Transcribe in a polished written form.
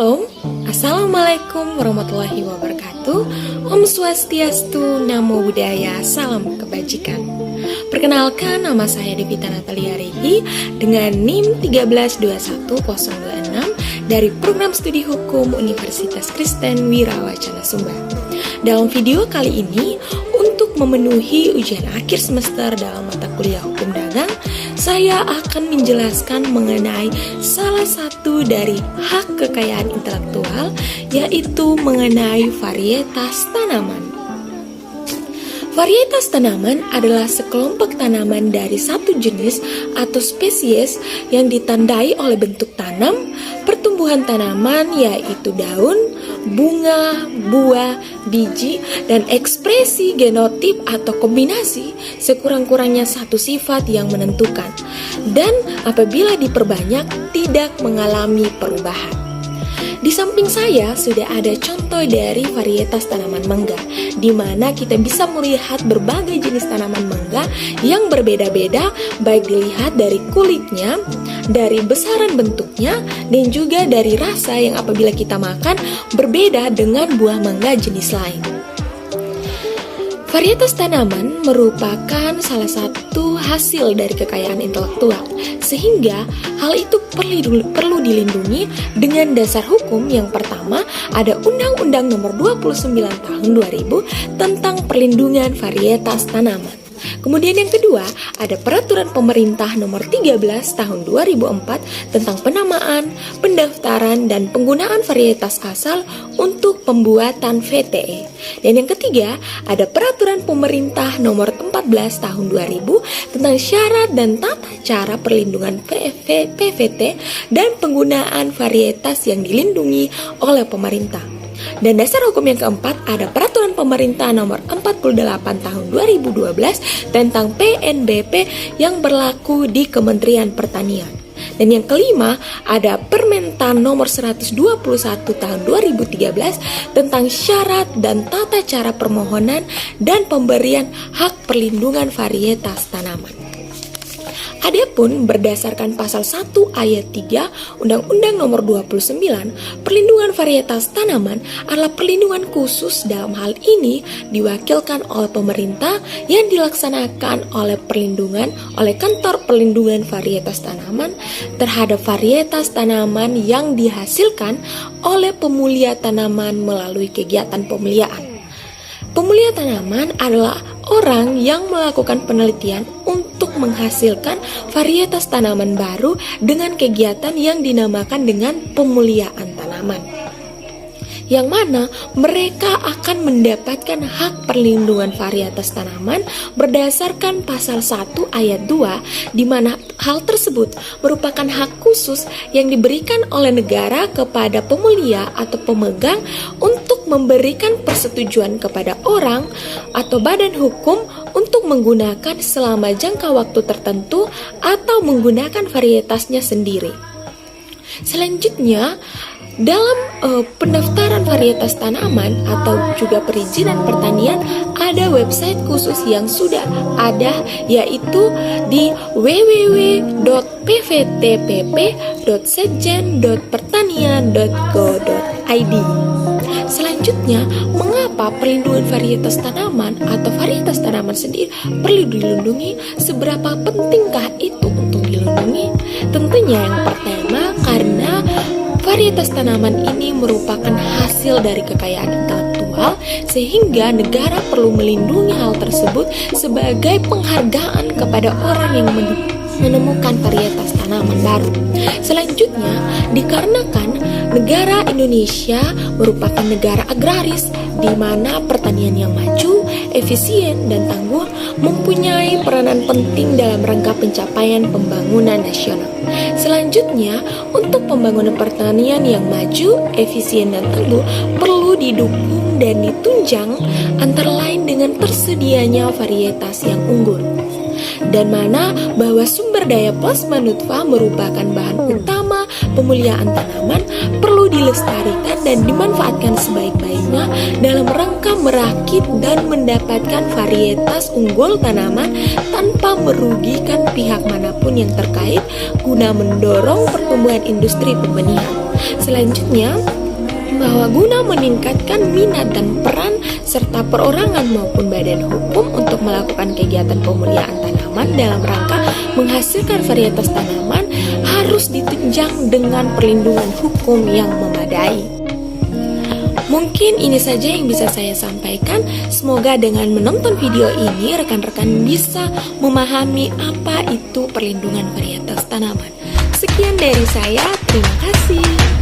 Shalom, Assalamualaikum warahmatullahi wabarakatuh. Om Swastiastu, Namo Buddhaya, salam kebajikan. Perkenalkan, nama saya Devita Natalia Regi dengan NIM 1321026 dari Program Studi Hukum Universitas Kristen Wirawacana Sumbar. Dalam video kali ini, untuk memenuhi ujian akhir semester dalam mata kuliah Hukum Dagang, saya akan menjelaskan mengenai salah satu dari hak kekayaan intelektual, yaitu mengenai varietas tanaman. Varietas tanaman adalah sekelompok tanaman dari satu jenis atau spesies yang ditandai oleh bentuk tanam, pertumbuhan tanaman yaitu daun, bunga, buah, biji, dan ekspresi genotip atau kombinasi sekurang-kurangnya satu sifat yang menentukan, dan apabila diperbanyak tidak mengalami perubahan. Di samping saya sudah ada contoh dari varietas tanaman mangga, di mana kita bisa melihat berbagai jenis tanaman mangga yang berbeda-beda, baik dilihat dari kulitnya, dari besaran bentuknya, dan juga dari rasa yang apabila kita makan berbeda dengan buah mangga jenis lain. Varietas tanaman merupakan salah satu hasil dari kekayaan intelektual, sehingga hal itu perlu dilindungi dengan dasar hukum. Yang pertama, ada Undang-Undang Nomor 29 Tahun 2000 tentang perlindungan varietas tanaman. Kemudian yang kedua, ada Peraturan Pemerintah Nomor 13 Tahun 2004 tentang penamaan, pendaftaran, dan penggunaan varietas asal untuk pembuatan VTE. Dan yang ketiga, ada Peraturan Pemerintah Nomor 14 Tahun 2000 tentang syarat dan tata cara perlindungan PVT dan penggunaan varietas yang dilindungi oleh pemerintah. Dan dasar hukum yang keempat, ada Peraturan Pemerintah Nomor 48 Tahun 2012 tentang PNBP yang berlaku di Kementerian Pertanian. Dan yang kelima, ada Permentan Nomor 121 Tahun 2013 tentang syarat dan tata cara permohonan dan pemberian hak perlindungan varietas tanaman. Adapun berdasarkan pasal 1 ayat 3 Undang-Undang Nomor 29, perlindungan varietas tanaman adalah perlindungan khusus. Dalam hal ini diwakilkan oleh pemerintah yang dilaksanakan oleh Kantor Perlindungan Varietas Tanaman terhadap varietas tanaman yang dihasilkan oleh pemulia tanaman melalui kegiatan pemeliharaan. Pemulia tanaman adalah orang yang melakukan penelitian untuk menghasilkan varietas tanaman baru dengan kegiatan yang dinamakan dengan pemuliaan tanaman, yang mana mereka akan mendapatkan hak perlindungan varietas tanaman berdasarkan pasal 1 ayat 2, di mana hal tersebut merupakan hak khusus yang diberikan oleh negara kepada pemulia atau pemegang untuk memberikan persetujuan kepada orang atau badan hukum untuk menggunakan selama jangka waktu tertentu atau menggunakan varietasnya sendiri. Selanjutnya, dalam pendaftaran varietas tanaman atau juga perizinan pertanian, ada website khusus yang sudah ada, yaitu di www.pvtpp.setjen.pertanian.go.id. Selanjutnya, mengapa perlindungan varietas tanaman atau varietas tanaman sendiri perlu dilindungi? Seberapa pentingkah itu untuk dilindungi? Tentunya yang pertama, karena varietas tanaman ini merupakan hasil dari kekayaan intelektual, sehingga negara perlu melindungi hal tersebut sebagai penghargaan kepada orang yang menemukan varietas tanaman baru. Selanjutnya, dikarenakan negara Indonesia merupakan negara agraris, di mana pertanian yang maju, efisien, dan tangguh mempunyai peranan penting dalam rangka pencapaian pembangunan nasional. Selanjutnya, untuk pembangunan pertanian yang maju, efisien, dan tangguh perlu didukung dan ditunjang antara lain dengan tersedianya varietas yang unggul, dan mana bahwa sumber daya plasma nutfah merupakan bahan utama pemuliaan tanaman, perlu dilestarikan dan dimanfaatkan sebaik-baiknya dalam rangka merakit dan mendapatkan varietas unggul tanaman tanpa merugikan pihak manapun yang terkait, guna mendorong pertumbuhan industri pembenihan. Selanjutnya, bahwa guna meningkatkan minat dan peran serta perorangan maupun badan hukum untuk melakukan kegiatan pemuliaan tanaman dalam rangka menghasilkan varietas tanaman harus ditunjang dengan perlindungan hukum yang memadai. Mungkin ini saja yang bisa saya sampaikan. Semoga dengan menonton video ini rekan-rekan bisa memahami apa itu perlindungan varietas tanaman. Sekian dari saya, terima kasih.